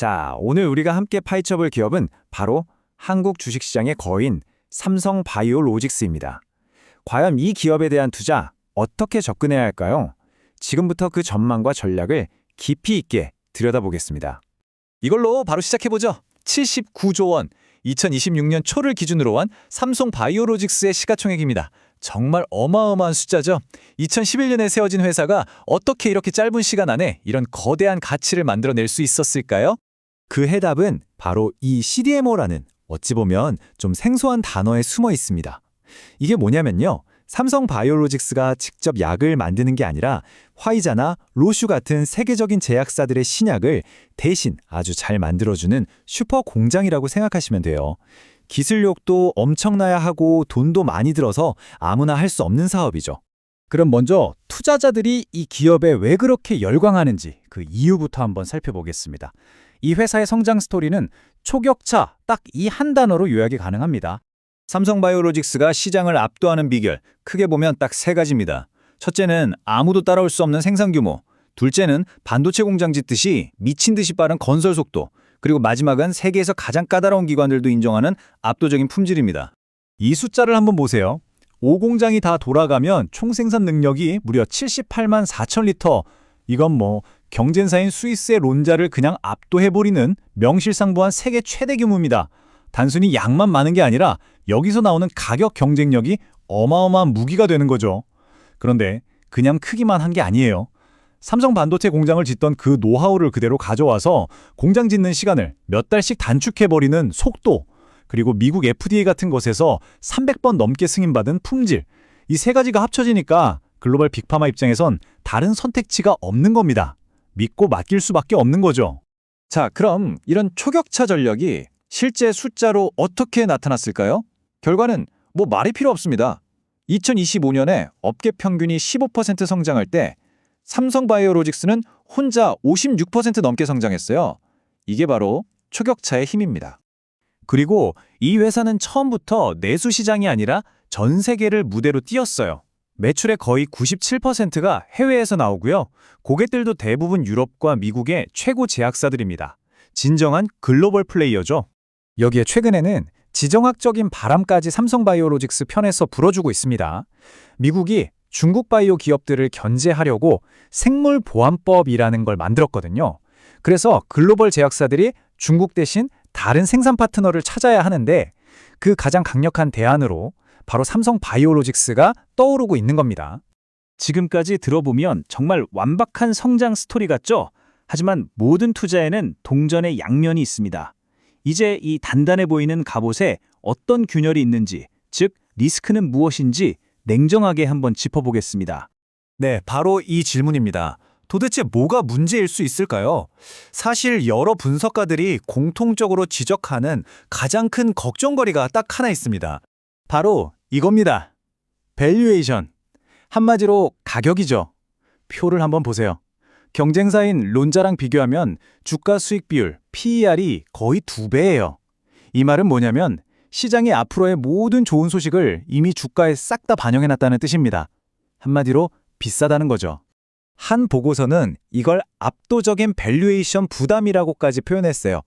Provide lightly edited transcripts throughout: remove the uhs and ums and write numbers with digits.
자, 오늘 우리가 함께 파헤쳐볼 기업은 바로 한국 주식시장의 거인 삼성바이오로직스입니다. 과연 이 기업에 대한 투자 어떻게 접근해야 할까요? 지금부터 그 전망과 전략을 깊이 있게 들여다보겠습니다. 이걸로 바로 시작해보죠. 79조 원, 2026년 초를 기준으로 한 삼성바이오로직스의 시가총액입니다. 정말 어마어마한 숫자죠. 2011년에 세워진 회사가 어떻게 이렇게 짧은 시간 안에 이런 거대한 가치를 만들어낼 수 있었을까요? 그 해답은 바로 이 CDMO라는 어찌 보면 좀 생소한 단어에 숨어 있습니다. 이게 뭐냐면요. 삼성바이오로직스가 직접 약을 만드는 게 아니라 화이자나 로슈 같은 세계적인 제약사들의 신약을 대신 아주 잘 만들어주는 슈퍼 공장이라고 생각하시면 돼요. 기술력도 엄청나야 하고 돈도 많이 들어서 아무나 할 수 없는 사업이죠. 그럼 먼저 투자자들이 이 기업에 왜 그렇게 열광하는지 그 이유부터 한번 살펴보겠습니다. 이 회사의 성장 스토리는 초격차 딱 이 한 단어로 요약이 가능합니다. 삼성바이오로직스가 시장을 압도하는 비결, 크게 보면 딱 세 가지입니다. 첫째는 아무도 따라올 수 없는 생산 규모, 둘째는 반도체 공장 짓듯이 미친 듯이 빠른 건설 속도, 그리고 마지막은 세계에서 가장 까다로운 기관들도 인정하는 압도적인 품질입니다. 이 숫자를 한번 보세요. 5공장이 다 돌아가면 총 생산 능력이 무려 78만 4천 리터. 이건 뭐 경쟁사인 스위스의 론자를 그냥 압도해버리는 명실상부한 세계 최대 규모입니다. 단순히 양만 많은 게 아니라 여기서 나오는 가격 경쟁력이 어마어마한 무기가 되는 거죠. 그런데 그냥 크기만 한 게 아니에요. 삼성 반도체 공장을 짓던 그 노하우를 그대로 가져와서 공장 짓는 시간을 몇 달씩 단축해버리는 속도, 그리고 미국 FDA 같은 곳에서 300번 넘게 승인받은 품질, 이 세 가지가 합쳐지니까 글로벌 빅파마 입장에선 다른 선택지가 없는 겁니다. 믿고 맡길 수밖에 없는 거죠. 자, 그럼 이런 초격차 전략이 실제 숫자로 어떻게 나타났을까요? 결과는 뭐 말이 필요 없습니다. 2025년에 업계 평균이 15% 성장할 때 삼성바이오로직스는 혼자 56% 넘게 성장했어요. 이게 바로 초격차의 힘입니다. 그리고 이 회사는 처음부터 내수 시장이 아니라 전 세계를 무대로 띄웠어요. 매출의 거의 97%가 해외에서 나오고요. 고객들도 대부분 유럽과 미국의 최고 제약사들입니다. 진정한 글로벌 플레이어죠. 여기에 최근에는 지정학적인 바람까지 삼성바이오로직스 편에서 불어주고 있습니다. 미국이 중국 바이오 기업들을 견제하려고 생물보안법이라는 걸 만들었거든요. 그래서 글로벌 제약사들이 중국 대신 다른 생산 파트너를 찾아야 하는데 그 가장 강력한 대안으로 바로 삼성바이오로직스가 떠오르고 있는 겁니다. 지금까지 들어보면 정말 완벽한 성장 스토리 같죠? 하지만 모든 투자에는 동전의 양면이 있습니다. 이제 이 단단해 보이는 갑옷에 어떤 균열이 있는지, 즉 리스크는 무엇인지 냉정하게 한번 짚어보겠습니다. 네, 바로 이 질문입니다. 도대체 뭐가 문제일 수 있을까요? 사실 여러 분석가들이 공통적으로 지적하는 가장 큰 걱정거리가 딱 하나 있습니다. 바로 이겁니다. 밸류에이션. 한마디로 가격이죠. 표를 한번 보세요. 경쟁사인 론자랑 비교하면 주가 수익 비율, PER이 거의 2배예요. 이 말은 뭐냐면 시장이 앞으로의 모든 좋은 소식을 이미 주가에 싹 다 반영해놨다는 뜻입니다. 한마디로 비싸다는 거죠. 한 보고서는 이걸 압도적인 밸류에이션 부담이라고까지 표현했어요.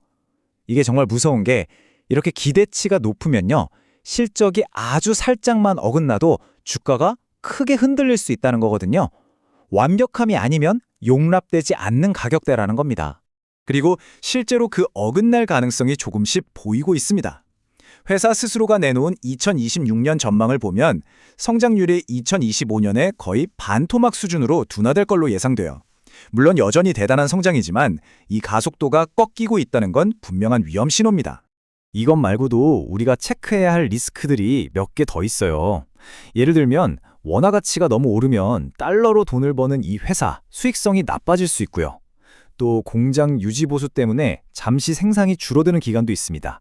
이게 정말 무서운 게 이렇게 기대치가 높으면요. 실적이 아주 살짝만 어긋나도 주가가 크게 흔들릴 수 있다는 거거든요. 완벽함이 아니면 용납되지 않는 가격대라는 겁니다. 그리고 실제로 그 어긋날 가능성이 조금씩 보이고 있습니다. 회사 스스로가 내놓은 2026년 전망을 보면 성장률이 2025년에 거의 반토막 수준으로 둔화될 걸로 예상돼요. 물론 여전히 대단한 성장이지만 이 가속도가 꺾이고 있다는 건 분명한 위험 신호입니다. 이것 말고도 우리가 체크해야 할 리스크들이 몇 개 더 있어요. 예를 들면 원화 가치가 너무 오르면 달러로 돈을 버는 이 회사 수익성이 나빠질 수 있고요. 또 공장 유지 보수 때문에 잠시 생산이 줄어드는 기간도 있습니다.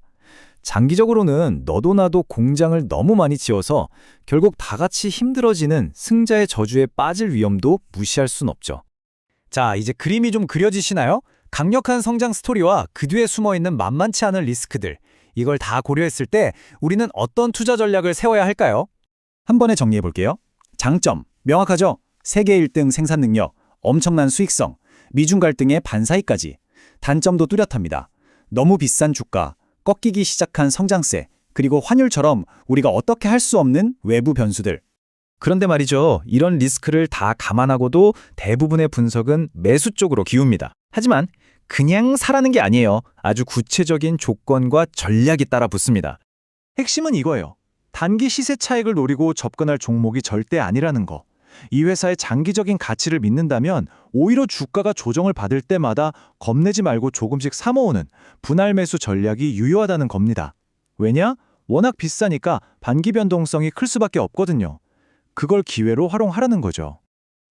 장기적으로는 너도 나도 공장을 너무 많이 지어서 결국 다 같이 힘들어지는 승자의 저주에 빠질 위험도 무시할 순 없죠. 자, 이제 그림이 좀 그려지시나요? 강력한 성장 스토리와 그 뒤에 숨어있는 만만치 않은 리스크들. 이걸 다 고려했을 때 우리는 어떤 투자 전략을 세워야 할까요? 한 번에 정리해 볼게요. 장점, 명확하죠? 세계 1등 생산 능력, 엄청난 수익성, 미중 갈등의 반사이까지. 단점도 뚜렷합니다. 너무 비싼 주가, 꺾이기 시작한 성장세, 그리고 환율처럼 우리가 어떻게 할 수 없는 외부 변수들. 그런데 말이죠. 이런 리스크를 다 감안하고도 대부분의 분석은 매수 쪽으로 기웁니다. 하지만 그냥 사라는 게 아니에요. 아주 구체적인 조건과 전략이 따라 붙습니다. 핵심은 이거예요. 단기 시세 차익을 노리고 접근할 종목이 절대 아니라는 거. 이 회사의 장기적인 가치를 믿는다면 오히려 주가가 조정을 받을 때마다 겁내지 말고 조금씩 사모으는 분할 매수 전략이 유효하다는 겁니다. 왜냐? 워낙 비싸니까 반기 변동성이 클 수밖에 없거든요. 그걸 기회로 활용하라는 거죠.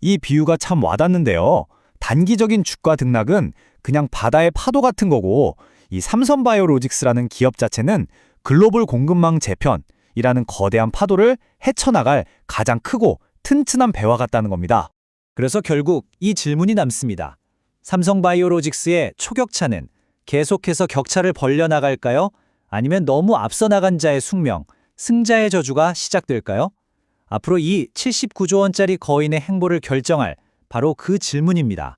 이 비유가 참 와닿는데요. 단기적인 주가 등락은 그냥 바다의 파도 같은 거고, 이 삼성바이오로직스라는 기업 자체는 글로벌 공급망 재편이라는 거대한 파도를 헤쳐나갈 가장 크고 튼튼한 배와 같다는 겁니다. 그래서 결국 이 질문이 남습니다. 삼성바이오로직스의 초격차는 계속해서 격차를 벌려나갈까요? 아니면 너무 앞서 나간 자의 숙명, 승자의 저주가 시작될까요? 앞으로 이 79조 원짜리 거인의 행보를 결정할 바로 그 질문입니다.